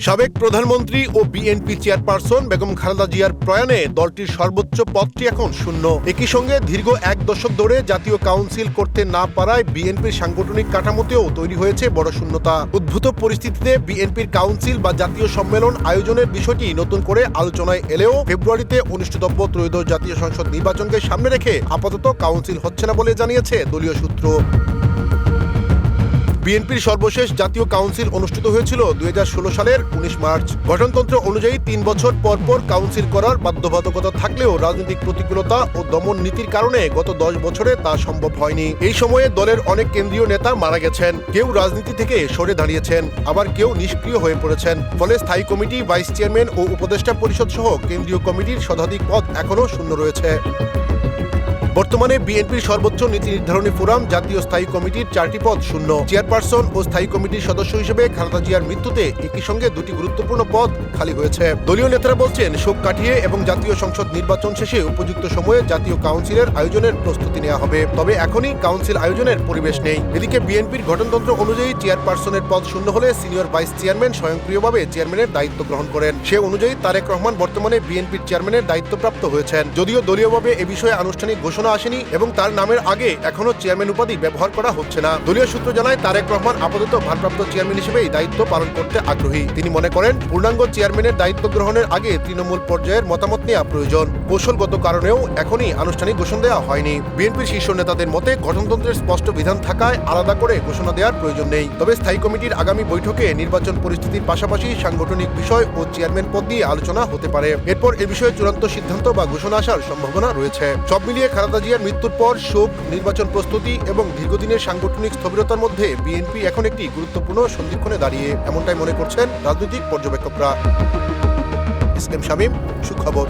সাবেক প্রধানমন্ত্রী ও BNP chairperson Begum Khaleda জিয়ার প্রয়াণে দলটির সর্বোচ্চ পদটি এখন শূন্য। একই সঙ্গে দীর্ঘ এক দশক ধরে জাতীয় কাউন্সিল করতে না পারায় বিএনপির সাংগঠনিক কাঠামোতেও তৈরি হয়েছে বড় শূন্যতা। উদ্ভূত পরিস্থিতিতে বিএনপির কাউন্সিল বা জাতীয় সম্মেলন আয়োজনের বিষয়টি নতুন করে আলোচনায় এলেও ফেব্রুয়ারিতে অনুষ্ঠিতব্য ত্রয়োদশ জাতীয় সংসদ নির্বাচনকে সামনে রেখে আপাতত কাউন্সিল হচ্ছে না বলে জানিয়েছে দলীয় সূত্র। বিএনপির সর্বশেষ জাতীয় কাউন্সিল অনুষ্ঠিত হয়েছিল 2016 সালের 19 মার্চ। গঠনতন্ত্র অনুযায়ী 3 বছর পর পর কাউন্সিল করার বাধ্যবাধকতা থাকলেও রাজনৈতিক প্রতিকূলতা ও দমন নীতির কারণে গত 10 বছরে তা সম্ভব হয়নি। এই সময়ে দলের অনেক কেন্দ্রীয় নেতা মারা গেছেন, কেউ রাজনীতি থেকে সরে দাঁড়িয়েছেন, আবার কেউ নিষ্ক্রিয় হয়ে পড়েছেন। ফলে স্থায়ী কমিটি, ভাইস চেয়ারম্যান ও উপদেষ্টা পরিষদ সহ কেন্দ্রীয় কমিটির শতাধিক পদ এখনও শূন্য রয়েছে। বর্তমানে বিএনপির সর্বোচ্চ নীতি নির্ধারণী ফোরাম জাতীয় স্থায়ী কমিটির 4টি পদ শূন্য। চেয়ারপারসন ও স্থায়ী কমিটির সদস্য হিসেবে খালেদা জিয়ার মৃত্যুতে একই সঙ্গে 2টি গুরুত্বপূর্ণ পদ খালি হয়েছে। দলীয় নেতারা বলছেন, শোক কাটিয়ে এবং জাতীয় সংসদ নির্বাচন শেষে উপযুক্ত সময়ে জাতীয় কাউন্সিলের আয়োজনের প্রস্তুতি নেওয়া হবে, তবে এখনই কাউন্সিল আয়োজনের পরিবেশ নেই। এদিকে বিএনপির গঠনতন্ত্র অনুযায়ী চেয়ারপারসনের পদ শূন্য হলে সিনিয়র ভাইস চেয়ারম্যান স্বয়ংক্রিয়ভাবে চেয়ারম্যানের দায়িত্ব গ্রহণ করেন। সে অনুযায়ী তারেক রহমান বর্তমানে বিএনপির চেয়ারম্যানের দায়িত্বপ্রাপ্ত হয়েছেন। যদিও দলীয়ভাবে এ বিষয়ে আনুষ্ঠানিক ঘোষণা আসেনি এবং তার নামের আগে এখনো চেয়ারম্যান উপাধি ব্যবহার করা হচ্ছে না। দলীয় সূত্র জানায়, তারেক রহমান আপাতত ভারপ্রাপ্ত চেয়ারম্যান হিসেবেই দায়িত্ব পালন করতে আগ্রহী। তিনি মনে করেন, পূর্ণাঙ্গ চেয়ারম্যানের দায়িত্ব গ্রহণের আগে তৃণমূল পর্যায়ের মতামত নেওয়া প্রয়োজন। কৌশলগত কারণেও এখনই আনুষ্ঠানিক ঘোষণা দেওয়া হয়নি। বিএনপির শীর্ষ নেতাদের মতে গঠনতন্ত্রের স্পষ্ট বিধান থাকায় আলাদা করে ঘোষণা দেওয়ার প্রয়োজন নেই। তবে স্থায়ী কমিটির আগামী বৈঠকে নির্বাচন পরিস্থিতির পাশাপাশি সাংগঠনিক বিষয় ও চেয়ারম্যান পদ নিয়ে আলোচনা হতে পারে। এরপর এ বিষয়ে চূড়ান্ত সিদ্ধান্ত বা ঘোষণা আসার সম্ভাবনা রয়েছে। সব মিলিয়ে খালেদা জিয়ার মৃত্যুর পর শোক, নির্বাচন প্রস্তুতি এবং দীর্ঘদিনের সাংগঠনিক স্থবিরতার মধ্যে বিএনপি এখন একটি গুরুত্বপূর্ণ সন্ধিক্ষণে দাঁড়িয়ে, এমনটাই মনে করছেন রাজনৈতিক পর্যবেক্ষকরা। ইসলাম শামীম, সুখবর।